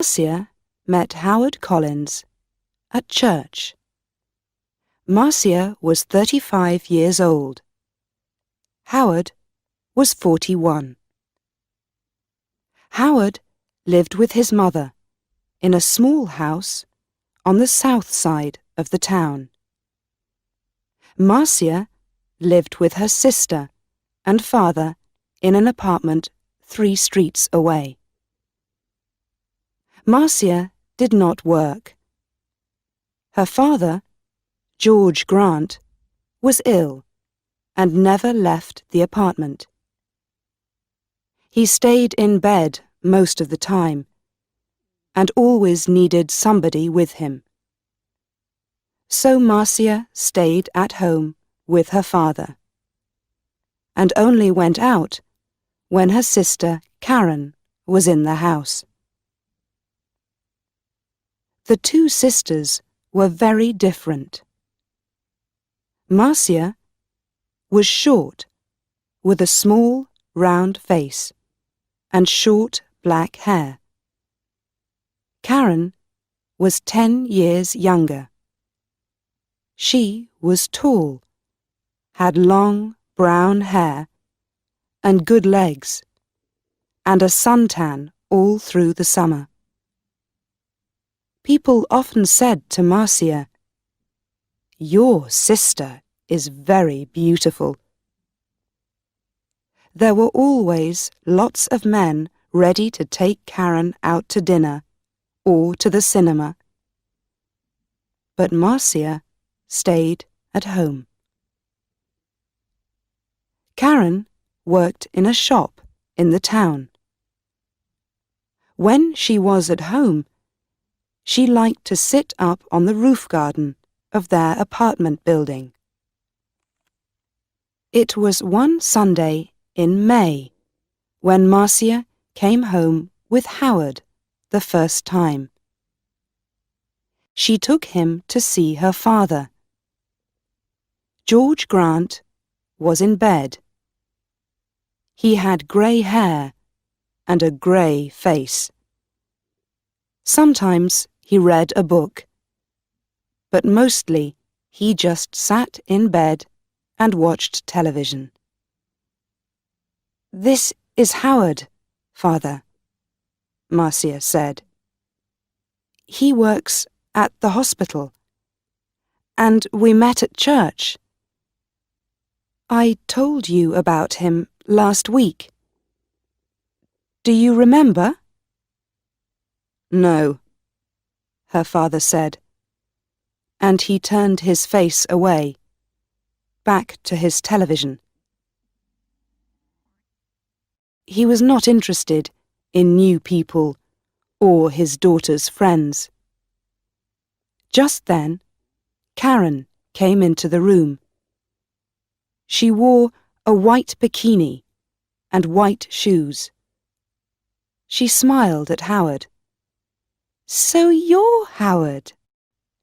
Marcia met Howard Collins at church. Marcia was 35 years old. Howard was 41. Howard lived with his mother in a small house on the south side of the town. Marcia lived with her sister and father in an apartment 3 streets away. Marcia did not work. Her father, George Grant, was ill and never left the apartment. He stayed in bed most of the time and always needed somebody with him. So Marcia stayed at home with her father and only went out when her sister Karen was in the house. The 2 sisters were very different. Marcia was short, with a small, round face and short black hair. Karen was 10 years younger. She was tall, had long brown hair and good legs, and a suntan all through the summer. People often said to Marcia, "Your sister is very beautiful." There were always lots of men ready to take Karen out to dinner or to the cinema. But Marcia stayed at home. Karen worked in a shop in the town. When she was at home, she liked to sit up on the roof garden of their apartment building. It was one Sunday in May when Marcia came home with Howard the first time. She took him to see her father. George Grant was in bed. He had grey hair and a grey face. Sometimes he read a book, but mostly he just sat in bed and watched television. "This is Howard, Father," Marcia said. "He works at the hospital, and we met at church. I told you about him last week. Do you remember?" "No," her father said, and he turned his face away, back to his television. He was not interested in new people or his daughter's friends. Just then, Karen came into the room. She wore a white bikini and white shoes. She smiled at Howard. "So you're Howard,"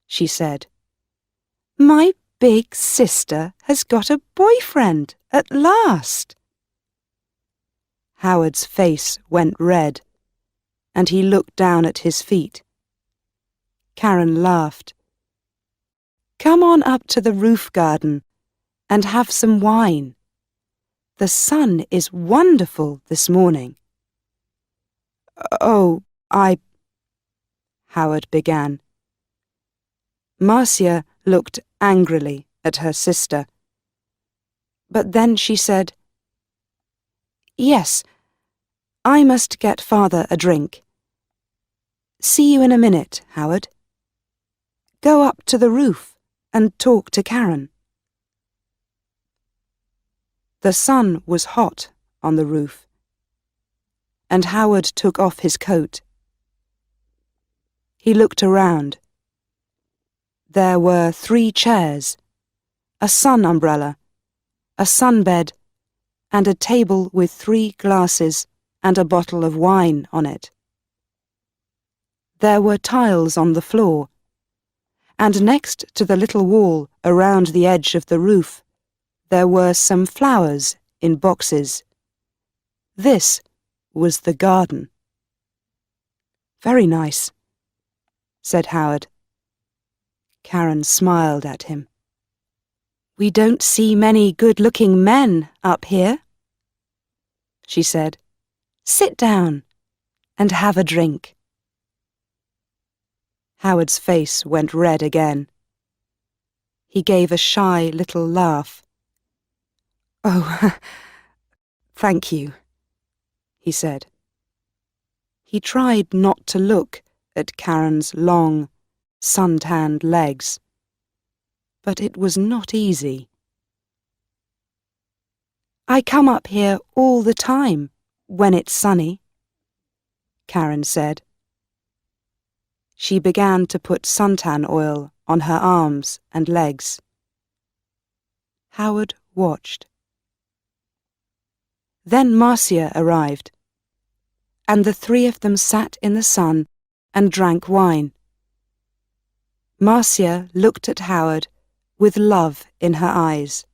she said. "My big sister has got a boyfriend at last." Howard's face went red, and he looked down at his feet. Karen laughed. "Come on up to the roof garden and have some wine. The sun is wonderful this morning." "Oh, Howard began. Marcia looked angrily at her sister. But then she said, "Yes, I must get Father a drink. See you in a minute, Howard. Go up to the roof and talk to Karen." The sun was hot on the roof, and Howard took off his coat. He looked around. There were 3 chairs, a sun umbrella, a sunbed, and a table with 3 glasses and a bottle of wine on it. There were tiles on the floor, and next to the little wall around the edge of the roof, there were some flowers in boxes. This was the garden. Very nice," said Howard. Karen smiled at him. "We don't see many good-looking men up here," she said. "Sit down and have a drink." Howard's face went red again. He gave a shy little laugh. "Oh, thank you," he said. He tried not to look at Karen's long, sun-tanned legs, but it was not easy. "I come up here all the time when it's sunny," Karen said. She began to put suntan oil on her arms and legs. Howard watched. Then Marcia arrived, and the three of them sat in the sun and drank wine. Marcia looked at Howard with love in her eyes.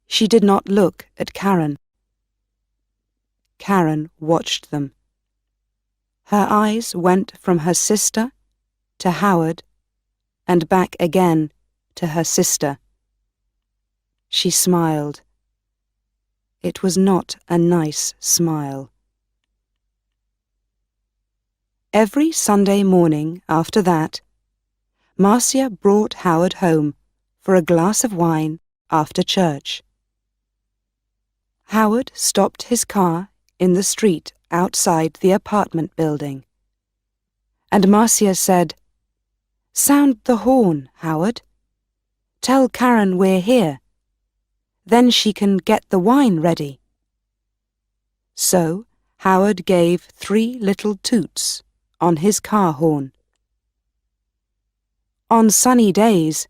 She did not look at Karen. Karen watched them. Her eyes went from her sister to Howard and back again to her sister. She smiled. It was not a nice smile. Every Sunday morning after that, Marcia brought Howard home for a glass of wine after church. Howard stopped his car in the street outside the apartment building, and Marcia said, "Sound the horn, Howard. Tell Karen we're here. Then she can get the wine ready." So Howard gave 3 little toots on his car horn. On sunny days,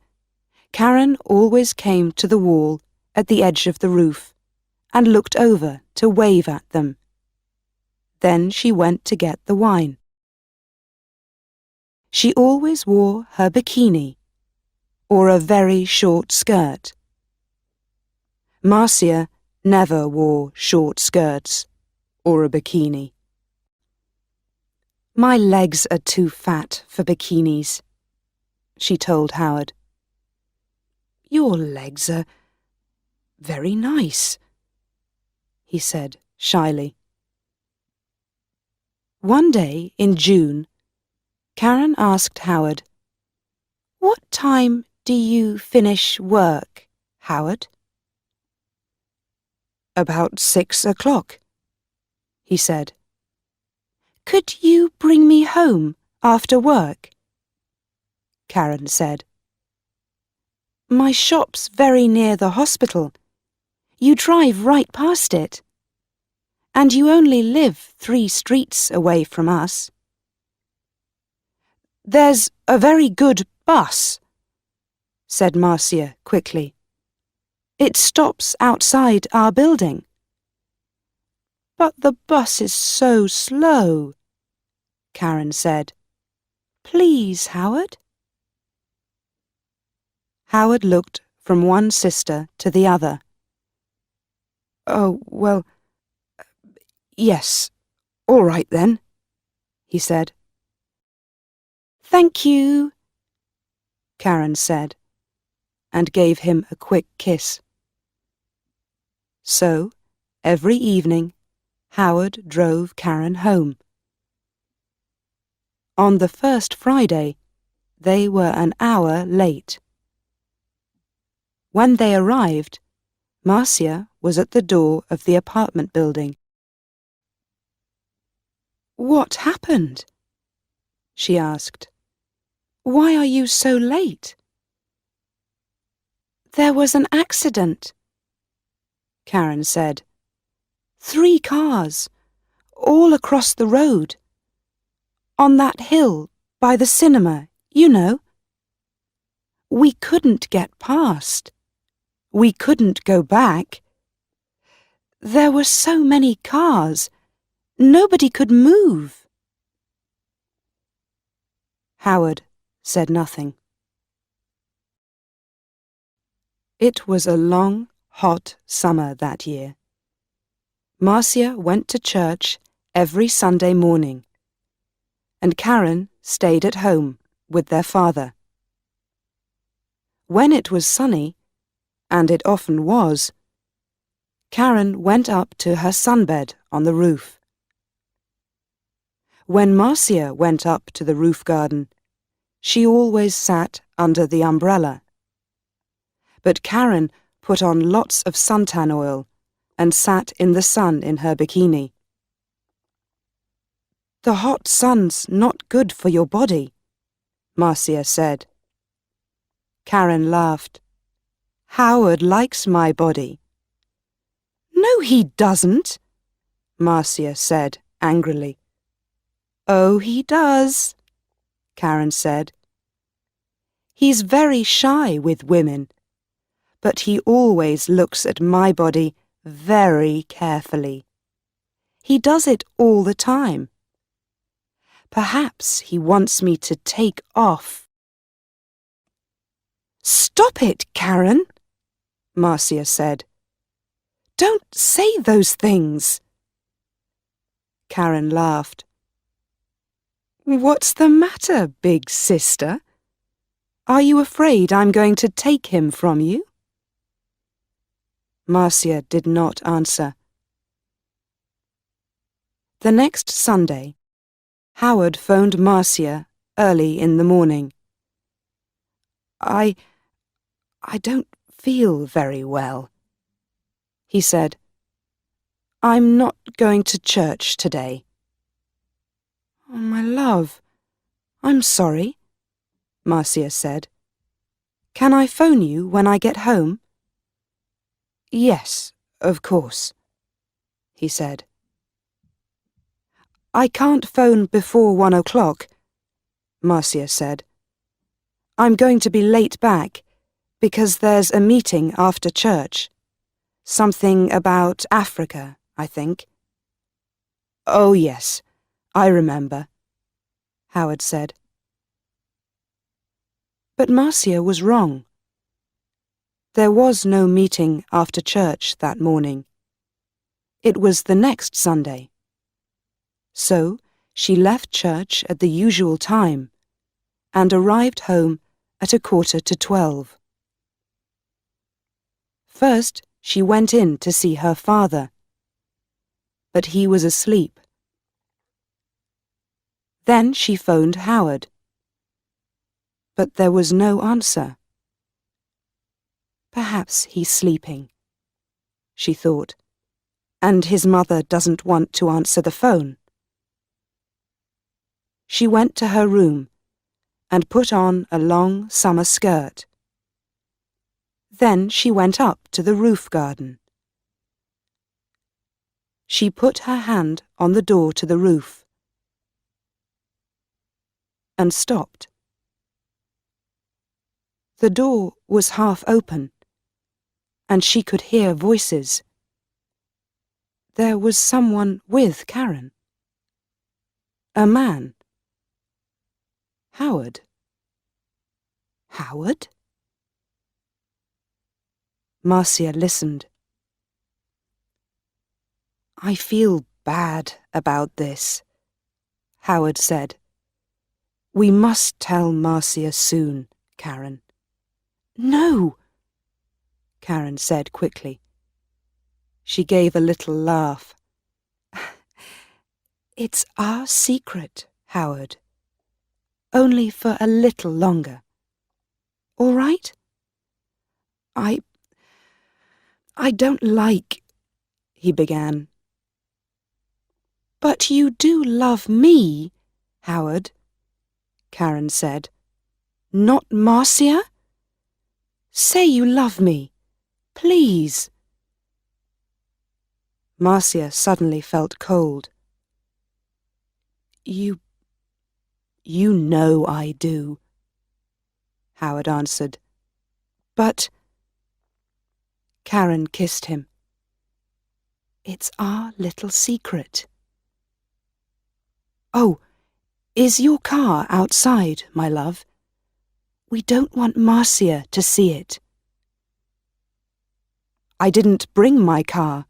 Karen always came to the wall at the edge of the roof and looked over to wave at them. Then she went to get the wine. She always wore her bikini, or a very short skirt. Marcia never wore short skirts or a bikini. "My legs are too fat for bikinis," she told Howard. "Your legs are very nice," he said shyly. One day in June, Karen asked Howard, "What time do you finish work, Howard?" "About 6 o'clock," he said. "Could you bring me home after work?" Karen said. "My shop's very near the hospital. You drive right past it. And you only live 3 streets away from us." "There's a very good bus," said Marcia quickly. "It stops outside our building." "But the bus is so slow," Karen said. "Please, Howard." Howard looked from one sister to the other. "Oh, well, yes, all right then," he said. "Thank you," Karen said, and gave him a quick kiss. So, every evening, Howard drove Karen home. On the first Friday, they were an hour late. When they arrived, Marcia was at the door of the apartment building. "What happened?" she asked. "Why are you so late?" "There was an accident," Karen said. 3 cars, all across the road. On that hill by the cinema, you know. We couldn't get past. We couldn't go back. There were so many cars. Nobody could move." Howard said nothing. It was a long, hot summer that year. Marcia went to church every Sunday morning and Karen stayed at home with their father. When it was sunny, and it often was, Karen went up to her sunbed on the roof. When Marcia went up to the roof garden, she always sat under the umbrella. But Karen put on lots of suntan oil and sat in the sun in her bikini. "The hot sun's not good for your body," Marcia said. Karen laughed. "Howard likes my body." "No, he doesn't," Marcia said angrily. "Oh, he does," Karen said. "He's very shy with women, but he always looks at my body very carefully. He does it all the time. Perhaps he wants me to take off." "Stop it, Karen," Marcia said. "Don't say those things." Karen laughed. "What's the matter, big sister? Are you afraid I'm going to take him from you?" Marcia did not answer. The next Sunday, Howard phoned Marcia early in the morning. I don't feel very well," he said. "I'm not going to church today." "Oh, my love, I'm sorry," Marcia said. "Can I phone you when I get home?" "Yes, of course," he said. "I can't phone before 1 o'clock," Marcia said. "I'm going to be late back because there's a meeting after church. Something about Africa, I think." "Oh, yes, I remember," Howard said. But Marcia was wrong. There was no meeting after church that morning. It was the next Sunday. So she left church at the usual time and arrived home at 11:45. First, she went in to see her father, but he was asleep. Then she phoned Howard, but there was no answer. Perhaps he's sleeping, she thought, and his mother doesn't want to answer the phone. She went to her room and put on a long summer skirt. Then she went up to the roof garden. She put her hand on the door to the roof and stopped. The door was half open, and she could hear voices. There was someone with Karen. A man. Howard. Howard? Marcia listened. "I feel bad about this," Howard said. "We must tell Marcia soon, Karen." "No," Karen said quickly. She gave a little laugh. "It's our secret, Howard. Only for a little longer. All right? I don't like," he began. "But you do love me, Howard," Karen said. "Not Marcia? Say you love me, please." Marcia suddenly felt cold. You know I do," Howard answered. "But—" Karen kissed him. "It's our little secret." "Oh, is your car outside, my love? We don't want Marcia to see it." "I didn't bring my car,"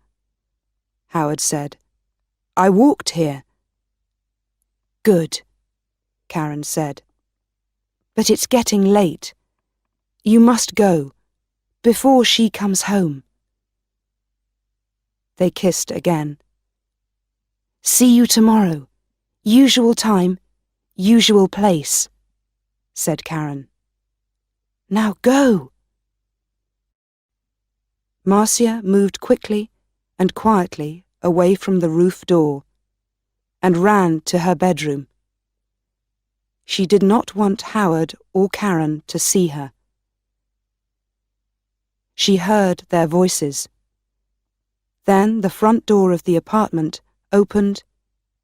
Howard said. "I walked here." "Good," Karen said. But it's getting late. You must go, before she comes home. They kissed again. See you tomorrow. Usual time, usual place, said Karen. Now go. Marcia moved quickly and quietly away from the roof door and ran to her bedroom. She did not want Howard or Karen to see her. She heard their voices. Then the front door of the apartment opened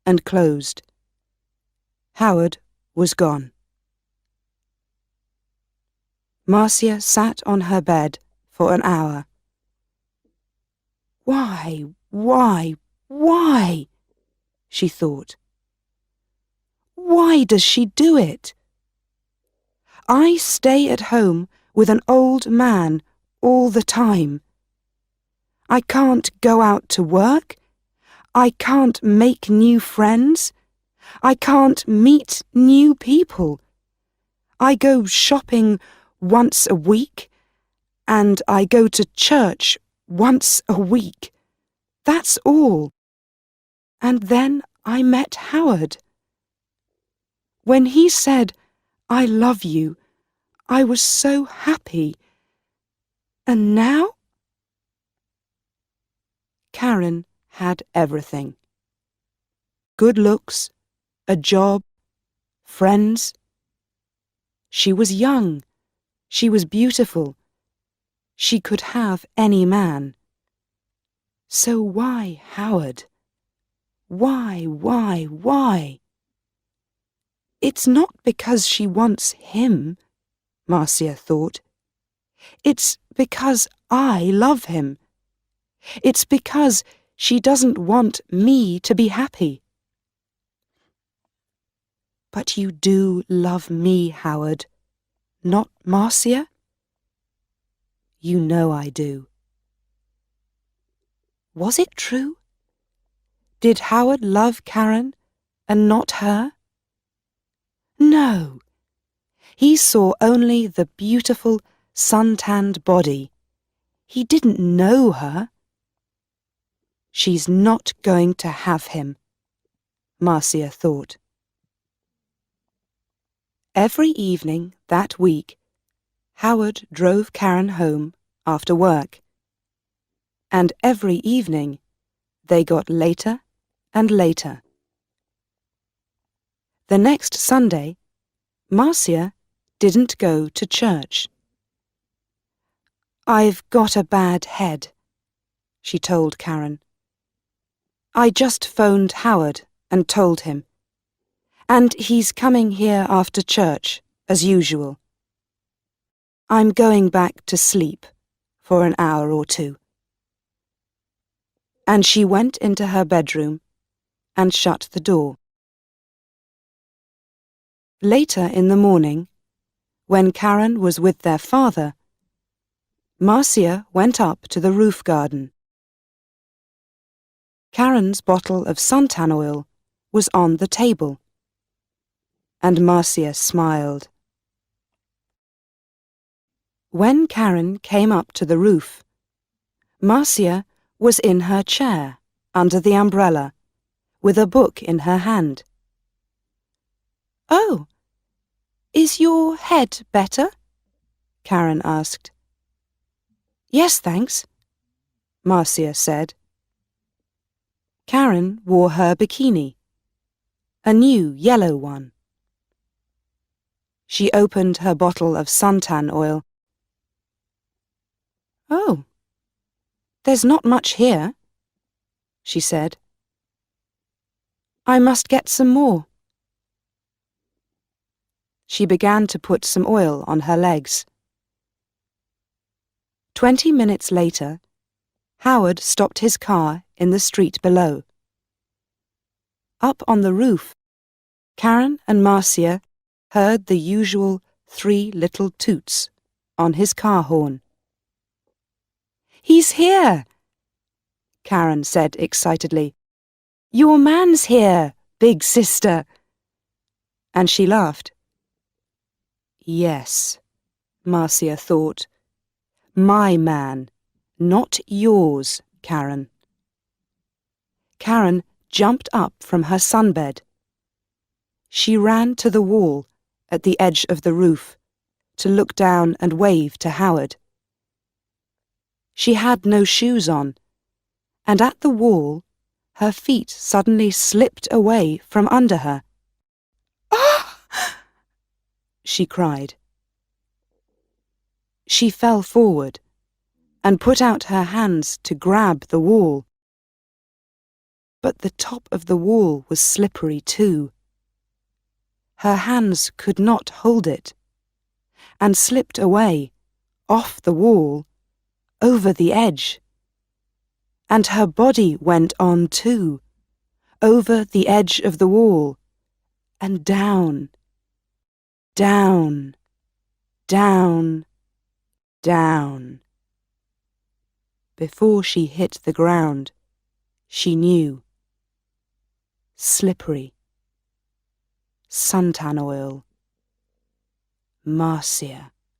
and closed. Howard was gone. Marcia sat on her bed for an hour. Why, she thought. Why does she do it? I stay at home with an old man all the time. I can't go out to work. I can't make new friends. I can't meet new people. I go shopping once a week, and I go to church once a week. That's all. And then I met Howard. When he said, "I love you," I was so happy. And now? Karen had everything. Good looks, a job, friends. She was young. She was beautiful. She could have any man. So why Howard? Why? It's not because she wants him, Marcia thought. It's because I love him. It's because she doesn't want me to be happy. But you do love me, Howard, not Marcia? You know I do. Was it true? Did Howard love Karen and not her? No. He saw only the beautiful, sun-tanned body. He didn't know her. She's not going to have him, Marcia thought. Every evening that week, Howard drove Karen home after work. And every evening, they got later and later. The next Sunday, Marcia didn't go to church. I've got a bad head, she told Karen. I just phoned Howard and told him. And he's coming here after church, as usual. I'm going back to sleep for an hour or two. And she went into her bedroom and shut the door. Later in the morning, when Karen was with their father, Marcia went up to the roof garden. Karen's bottle of suntan oil was on the table, and Marcia smiled. When Karen came up to the roof, Marcia was in her chair under the umbrella, with a book in her hand. Oh, is your head better? Karen asked. Yes, thanks, Marcia said. Karen wore her bikini, a new yellow one. She opened her bottle of suntan oil. Oh, there's not much here, she said. I must get some more. She began to put some oil on her legs. 20 minutes later, Howard stopped his car in the street below. Up on the roof, Karen and Marcia heard the usual 3 little toots on his car horn. He's here, Karen said excitedly. Your man's here, big sister. and she laughed. Yes, Marcia thought. My man, not yours, Karen. Karen jumped up from her sunbed. She ran to the wall at the edge of the roof to look down and wave to Howard. She had no shoes on, and at the wall her feet suddenly slipped away from under her. "Ah!" she cried. She fell forward and put out her hands to grab the wall. But the top of the wall was slippery too. Her hands could not hold it, and slipped away, off the wall, over the edge. And her body went on too, over the edge of the wall, and down, down, down, down. Before she hit the ground, she knew. Slippery. Suntan oil. Marcia.